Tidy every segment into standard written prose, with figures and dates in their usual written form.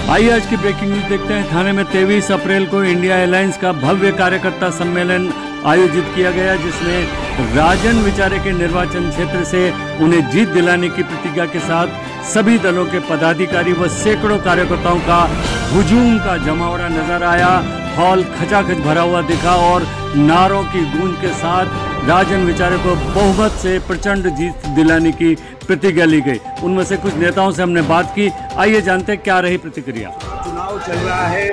आइए आज की ब्रेकिंग न्यूज देखते हैं। थाने में 23 अप्रैल को इंडिया अलायंस का भव्य कार्यकर्ता सम्मेलन आयोजित किया गया, जिसमें राजन विचारे के निर्वाचन क्षेत्र से उन्हें जीत दिलाने की प्रतिज्ञा के साथ सभी दलों के पदाधिकारी व सैकड़ों कार्यकर्ताओं का हुजूम का जमावड़ा नजर आया। हॉल खचाखच भरा हुआ दिखा और नारों की गूंज के साथ राजन विचारे को बहुमत से प्रचंड जीत दिलाने की प्रतिज्ञा ली गई। उनमें से कुछ नेताओं से हमने बात की। आइए जानते हैं क्या रही प्रतिक्रिया। चुनाव चल रहा है।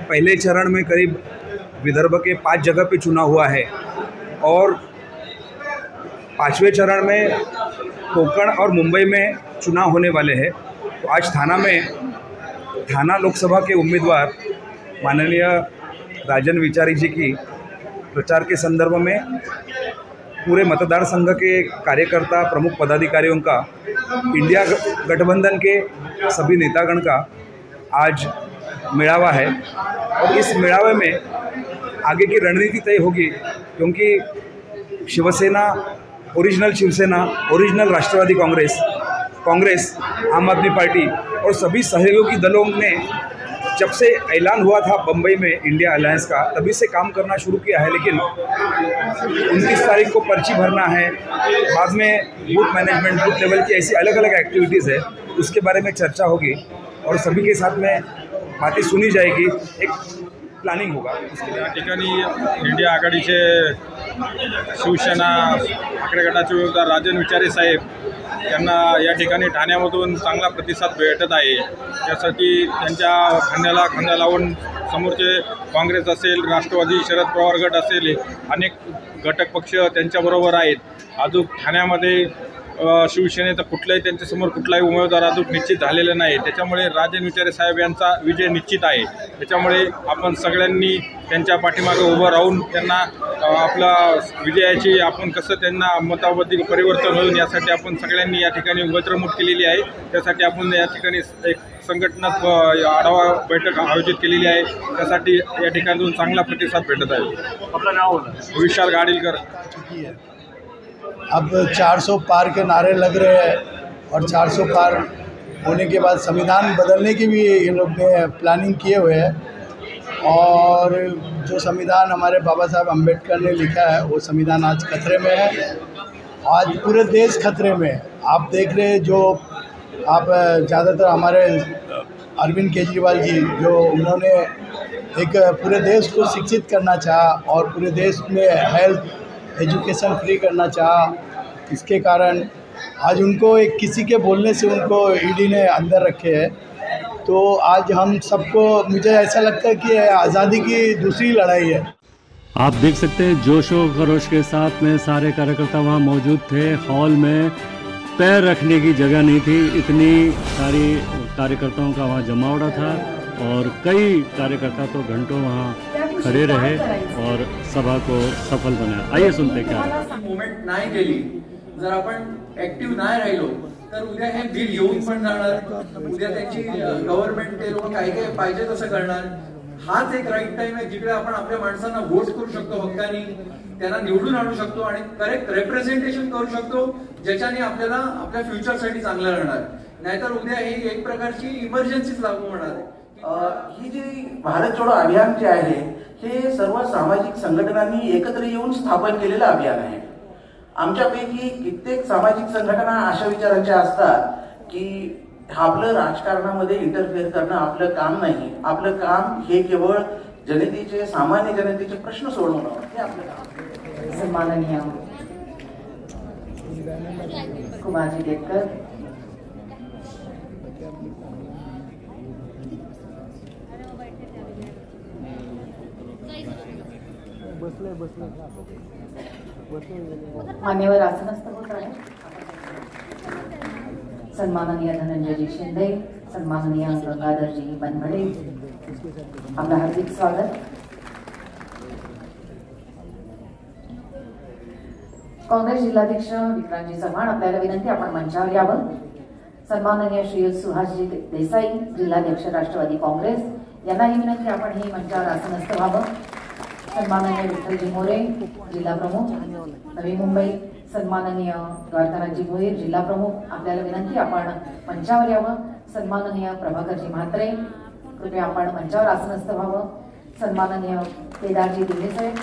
पहले चरण में करीब विदर्भ के 5 जगह पे चुनाव हुआ है और 5वें चरण में कोंकण और मुंबई में चुनाव होने वाले हैं। तो आज थाना लोकसभा के उम्मीदवार माननीय राजन विचारी जी की प्रचार के संदर्भ में पूरे मतदार संघ के कार्यकर्ता प्रमुख पदाधिकारियों का, इंडिया गठबंधन के सभी नेतागण का आज मेळावा है और इस मेळावे में आगे की रणनीति तय होगी, क्योंकि शिवसेना, ओरिजिनल शिवसेना, ओरिजिनल राष्ट्रवादी कांग्रेस, आम आदमी पार्टी और सभी सहयोगी दलों ने जब से ऐलान हुआ था बम्बई में इंडिया अलायंस का, तभी से काम करना शुरू किया है। लेकिन 29 तारीख को पर्ची भरना है, बाद में बूथ मैनेजमेंट, बूथ लेवल की ऐसी अलग अलग एक्टिविटीज़ है, उसके बारे में चर्चा होगी और सभी के साथ में बातें सुनी जाएगी, एक प्लॅनिंग होगा। या ठिकाणी इंडिया आघाडीचे शिवसेना ठाकरे गटाचे उमेदवार राजन विचारे साहेब यांना या ठिकाणी ठाण्यामधून चांगला प्रतिसाद भेटत आहे। त्यासाठी त्यांच्या खांद्याला खांदा लावून समोरचे काँग्रेस असेल, राष्ट्रवादी, शरद पवार गट असेल, अनेक घटक पक्ष त्यांच्याबरोबर आहेत। अजून ठाण्यामध्ये शिवसेनेचा त्यांच्यासमोर कुठलाही उमेदवार अजून निश्चित झालेला नाही। त्याच्यामुळे राजन विचारे साहेब यांचा विजय निश्चित आहे। त्याच्यामुळे आपण सगळ्यांनी त्यांच्या पाठीमागे उभं राहून त्यांना आपला विजयाची आपण कसं त्यांना मतामध्ये परिवर्तन होईल यासाठी आपण सगळ्यांनी या ठिकाणी वज्रमूठ केलेली आहे। त्यासाठी आपण या ठिकाणी एक संघटनात्मक आढावा बैठक आयोजित केलेली आहे। त्यासाठी या ठिकाणातून चांगला प्रतिसाद भेटत आहे। आपलं नाव विशाल गाडीलकर। अब 400 पार के नारे लग रहे हैं और 400 पार होने के बाद संविधान बदलने की भी ये लोग ने प्लानिंग किए हुए हैं और जो संविधान हमारे बाबा साहब अम्बेडकर ने लिखा है वो संविधान आज खतरे में है। आज पूरे देश खतरे में है। आप देख रहे हैं जो आप ज़्यादातर हमारे अरविंद केजरीवाल जी, जो उन्होंने एक पूरे देश को शिक्षित करना चाहा और पूरे देश में हेल्थ एजुकेशन फ्री करना चाहा, इसके कारण आज उनको एक किसी के बोलने से उनको ईडी ने अंदर रखे है। तो आज हम सबको, मुझे ऐसा लगता है कि आज़ादी की दूसरी लड़ाई है। आप देख सकते हैं जोश व खरोश के साथ में सारे कार्यकर्ता वहाँ मौजूद थे। हॉल में पैर रखने की जगह नहीं थी, इतनी सारी कार्यकर्ताओं का वहाँ जमावड़ा था और कई कार्यकर्ता तो घंटों वहाँ खड़े रहे और सभा को सफल बनाया। आइए सुनते क्या मुवमेंट नाही केली, जर आपण ऍक्टिव्ह नाही राहिलो तर उद्या हे बिल येऊन पण जाणार। उद्या त्यांची गव्हर्नमेंट ते लोक काय काय पाहिजे तसं करणार। हाच एक राईट टाइम आहे जिकडे आपण आपल्या माणसांना वोट करू शकतो, हक्कानी त्यांना निवडून आणू शकतो आणि करेक्ट रिप्रेझेंटेशन करू शकतो, ज्याच्याने आपल्याला आपल्या फ्युचरसाठी चांगलं राहणार। नाहीतर उद्या ही एक प्रकारची इमर्जन्सीच लागू होणार आहे। ही जी भारत जोडो अभियान जे आहे हे सर्व सामाजिक संघटनांनी एकत्र येऊन स्थापन केलेलं अभियान आहे। आमच्यापैकी कित्येक सामाजिक संघटना अशा विचारांच्या असतात की आपलं राजकारणामध्ये इंटरफेअर करणं आपलं काम नाही, आपलं काम हे केवळ जनतेचे, सामान्य जनतेचे प्रश्न सोडवणं हे आपलं काम। सन्माननीय कुमारजी देवकर, मान्यवर आसनस्थ होत आहे। सन्माननीय धनंजयजी शिंदे, सन्माननीय गंगाधरजी बनभडे, आपलं हार्दिक स्वागत। काँग्रेस जिल्हाध्यक्ष विक्रांतजी चव्हाण, आपल्याला विनंती आपण मंचावर यावं। सन्माननीय श्री सुहासजी देसाई, जिल्हाध्यक्ष राष्ट्रवादी काँग्रेस, यांनाही विनंती आपण ही मंचावर आसनस्थ व्हावं। सन्माननीय विठ्ठलजी मोरे, जिल्हा प्रमुख नवी मुंबई, सन्माननीय द्वारकानाथजी भोईर, जिल्हा प्रमुख, आपल्याला विनंती आपण मंचावर यावं। सन्माननीय प्रभाकरजी म्हात्रे, कृपया आपण मंचावर आसनस्थ व्हावं. सन्माननीय केदारजी दिल्ले साहेब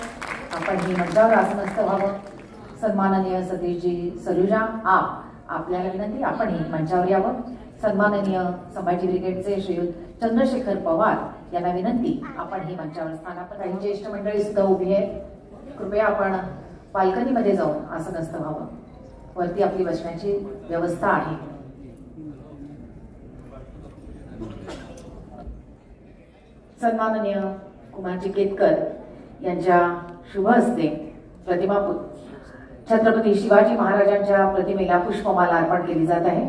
आपण ही मंचावर आसनस्थ व्हावं. सन्माननीय सतीशजी सलुजा आपल्याला विनंती आपण ही मंचावर यावं. सन्माननीय संभाजी ब्रिगेडचे श्रीयुत चंद्रशेखर पवार यांना विनंती आपण ही मंचावर स्थानापन्न. काही ज्येष्ठ मंडळी सुद्धा उभी आहे. कृपया आपण बाल्कनीमध्ये जाऊन आसनस्थ व्हावं. वरती आपली बसण्याची व्यवस्था आहे. सन्माननीय कुमारजी केतकर यांच्या शुभ हस्ते प्रतिमा छत्रपती शिवाजी महाराजांच्या प्रतिमेला पुष्पमाला अर्पण केली जात आहे.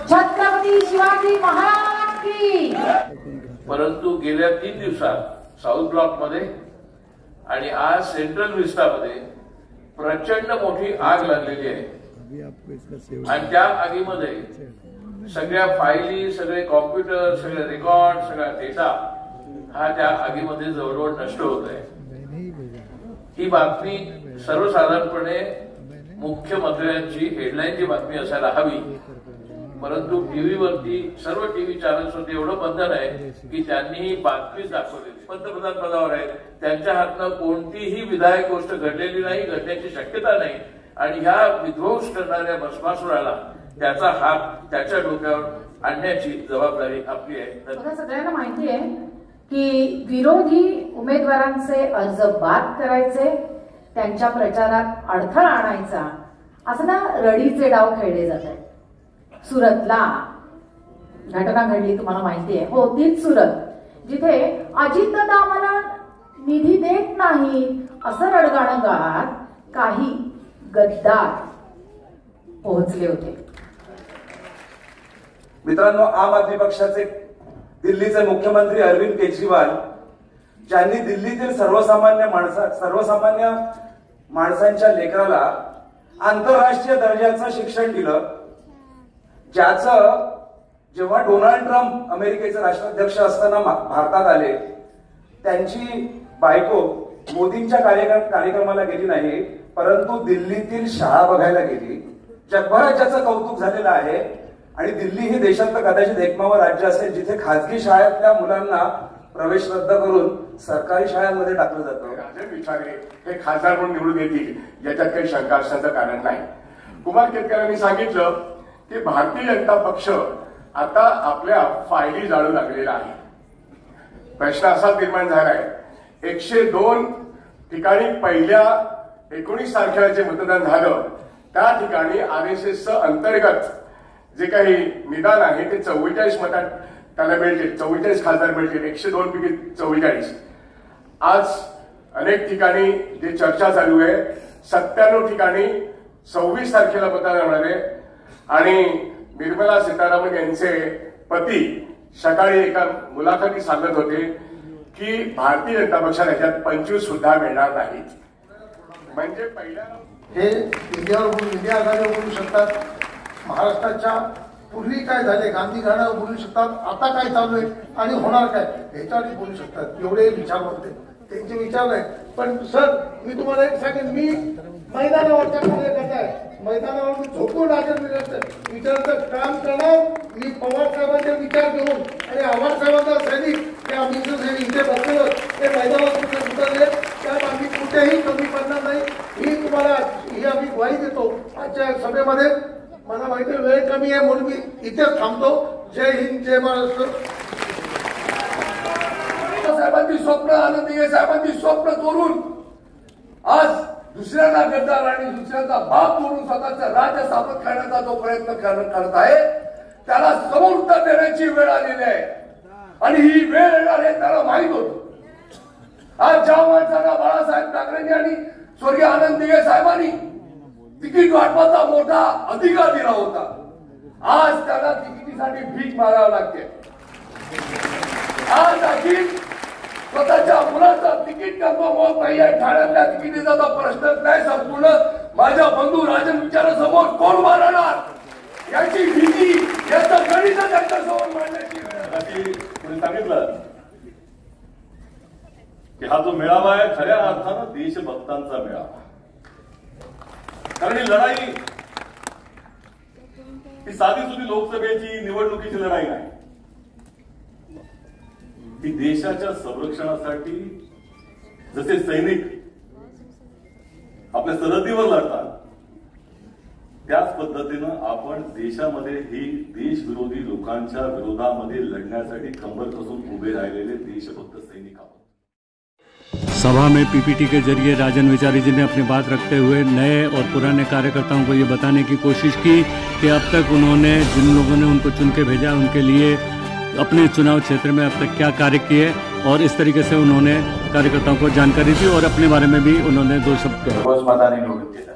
छत्रपती शिवाजी महाराज की. परंतु गेल्या 3 दिवसात साऊथ ब्लॉक मध्ये आणि आज सेंट्रल विस्टामध्ये प्रचंड मोठी आग लागलेली आहे आणि त्या आगीमध्ये सगळ्या फायली, सगळे कॉम्प्युटर, सगळे रेकॉर्ड, सगळा डेटा हा त्या आगीमध्ये जवळजवळ नष्ट होत आहे. ही बातमी सर्वसाधारणपणे मुख्यमंत्र्यांची हेडलाईनची बातमी असायला हवी, परंतु टीव्हीवरती सर्व टीव्ही चॅनल्सवरती एवढं बंधन आहे की त्यांनी ही बातमीच दाखवलेली. पंतप्रधान पदावर आहेत, त्यांच्या हातनं कोणतीही विधायक गोष्ट घडलेली नाही, घडण्याची शक्यता नाही आणि ह्या विध्वंस करणाऱ्या भस्मासुराला त्याचा हात त्याच्या डोक्यावर आणण्याची जबाबदारी आपली आहे. सगळ्यांना माहिती आहे की विरोधी उमेदवारांचे अर्ज बाद करायचे, त्यांच्या प्रचारात अडथळा आणायचा, असं ना रडीचे डाव खेळले जात आहेत. सुरतला घटना घडली तुम्हाला माहिती आहे. हो, तीच सुरत जिथे अजितदादा आम्हाला निधी देत नाही असं रडगाणं गात काही गद्दार पोहोचले होते. मित्रांनो, आम आदमी पक्षाचे दिल्लीचे मुख्यमंत्री अरविंद केजरीवाल ज्यांनी दिल्लीतील सर्वसामान्य माणसांच्या लेकराला आंतरराष्ट्रीय दर्जाचं शिक्षण दिलं, ज्याचं जेव्हा डोनाल्ड ट्रम्प अमेरिकेचे राष्ट्राध्यक्ष असताना भारतात आले, त्यांची बायको मोदींच्या कार्यक्रमाला गेली नाही, परंतु दिल्लीतील शाळा बघायला गेली. जगभरात ज्याचं कौतुक झालेलं आहे आणि दिल्ली ही देशातलं कदाचित एकमेव राज्य असेल जिथे खासगी शाळेतल्या मुलांना प्रवेश रद्द करून सरकारी शाळांमध्ये टाकलं जातं. राजन विचारे हे खासदार म्हणून निवडून येतील याच्यात काही शंका असण्याचं कारण नाही. कुमार केतकरांनी सांगितलं की भारतीय जनता पक्ष आता आपल्या फायली जाळू लागलेला आहे. प्रश्न असा निर्माण झालाय, 102 ठिकाणी पहिल्या 19 तारखेला जे मतदान झालं त्या ठिकाणी आरएसएसचं अंतर्गत जे काही निदान आहे ते 44 मतात त्याला मिळतील, 44 खासदार मिळतील, 102 पैकी 44. आज अनेक ठिकाणी जे चर्चा चालू आहे, 97 ठिकाणी 26 तारखेला मतदान होणार आहे आणि निर्मला सीतारामन यांचे पती सकाळी एका मुलाखतीत सांगत होते की भारतीय जनता पक्षाला याच्यात 25 सुद्धा मिळणार नाहीत. म्हणजे पहिल्या हे इंडिया आघाडीवर बोलू शकतात, महाराष्ट्राच्या पूर्वी काय झाले गांधी घराण्यावर बोलू शकतात, आता काय चालू आहे आणि होणार काय ह्याच्यावर बोलू शकतात. एवढे विचार होते त्यांचे विचार नाही. पण सर मी तुम्हाला एक सांगेन, मी मैदानावरच्या कार्यकर्ता आहे, मैदानावर मी झोपून राजन विचाराचं काम करणार. मी पवार साहेबांचे विचार घेऊन आणि आव्हाड साहेबांचा सैनिक ते आम्ही इथे बसलेलो ते मैदानावर कुठे उतरले त्यात आम्ही कुठेही कमी पडणार नाही. ही तुम्हाला ही आम्ही ग्वाही देतो आजच्या सभेमध्ये. मला माहिती वेळ कमी आहे म्हणून मी इथेच थांबतो. जय हिंद, जय महाराष्ट्र. साहेबांची स्वप्न, आनंदी साहेबांची स्वप्न चोरून आज दुसऱ्यांना गद्दार आणि दुसऱ्यांचा बाप चोरून स्वतःचं राज्य स्थापन करण्याचा जो प्रयत्न करत आहे त्याला समोर उत्तर देण्याची वेळ आलेली आहे आणि ही वेळ येणार हे त्याला माहित होतं. आज ज्या माणसांना बाळासाहेब ठाकरेंनी आणि स्वर्गीय आनंद दिघे साहेबांनी तिकीट वाटपाचा मोठा अधिकार दिला होता, आज त्याला तिकिटीसाठी भीक मारावं लागते. आज अखिल स्वतःच्या मुलाचं तिकीट कन्फर्म होत नाहीये, ठाण्यातल्या तिकिटीचा प्रश्नच नाही. संपूर्ण माझ्या बंधू राजन विचारासमोर कोण मारणार याची भीती, याचं गणित त्यांच्यासमोर मांडण्याची वेळ सांगितलं की हा जो मेळावा आहे खऱ्या अर्थानं देशभक्तांचा मेळावा. कारण ही लढाई ही साधी सुधी लोकसभेची निवडणुकीची लढाई नाही. की देशाच्या संरक्षणासाठी जसे सैनिक आपल्या सरहद्दीवर लढतात, त्याच पद्धतीनं आपण देशामध्ये ही देशविरोधी लोकांच्या विरोधामध्ये लढण्यासाठी कंबर कसून उभे राहिलेले देशभक्त सैनिक आहोत। सभा में पीपीटी के जरिए राजन विचारे जी ने अपनी बात रखते हुए नए और पुराने कार्यकर्ताओं को ये बताने की कोशिश की कि अब तक उन्होंने जिन लोगों ने उनको चुन के भेजा उनके लिए अपने चुनाव क्षेत्र में अब तक क्या कार्य किए, और इस तरीके से उन्होंने कार्यकर्ताओं को जानकारी दी और अपने बारे में भी उन्होंने 2 शब्द कहे। सर्वच मताने निवडून दिलं,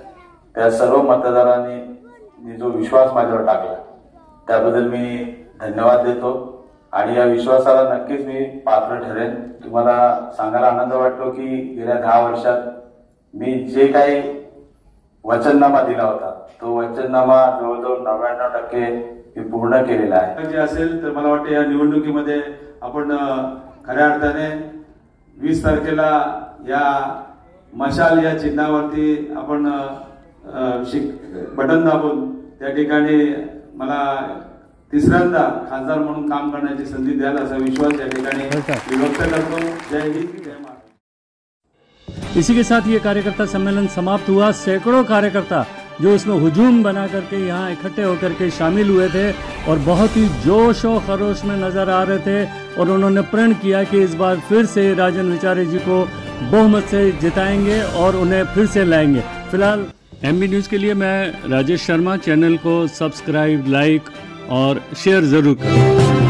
त्या सर्व मतदारांनी जो विश्वास माझ्यावर टाकला त्याबद्दल मी धन्यवाद देतो आणि या विश्वासाला नक्कीच मी पात्र ठरेन। तुम्हाला सांगायला आनंद वाटतो की गेल्या 10 वर्षात मी जे काही वचननामा दिला होता तो वचननामा जवळजवळ 99% मी पूर्ण केलेला आहे। जे असेल तर मला वाटतं या निवडणुकीमध्ये आपण खऱ्या अर्थाने 20 तारखेला या मशाल या चिन्हावरती आपण बटन दाबून त्या ठिकाणी मला तिसऱ्यांदा खासदार म्हणून काम करण्याची संधी द्याल असा विश्वास या ठिकाणी व्यक्त करतो। जय हिंद, जय महाराष्ट्र। इसी के साथ ये कार्यकर्ता सम्मेलन समाप्त हुआ। सैकड़ों कार्यकर्ता जो इसमें हुजूम बना करके यहाँ इकट्ठे होकर के शामिल हुए थे और बहुत ही जोश और खरोश में नजर आ रहे थे, और उन्होंने प्रण किया कि इस बार फिर से राजन विचारे जी को बहुमत से जिताएंगे और उन्हें फिर से लाएंगे। फिलहाल एमबी न्यूज़ के लिए मैं राजेश शर्मा। चैनल को सब्सक्राइब, लाइक और शेयर ज़रूर करें।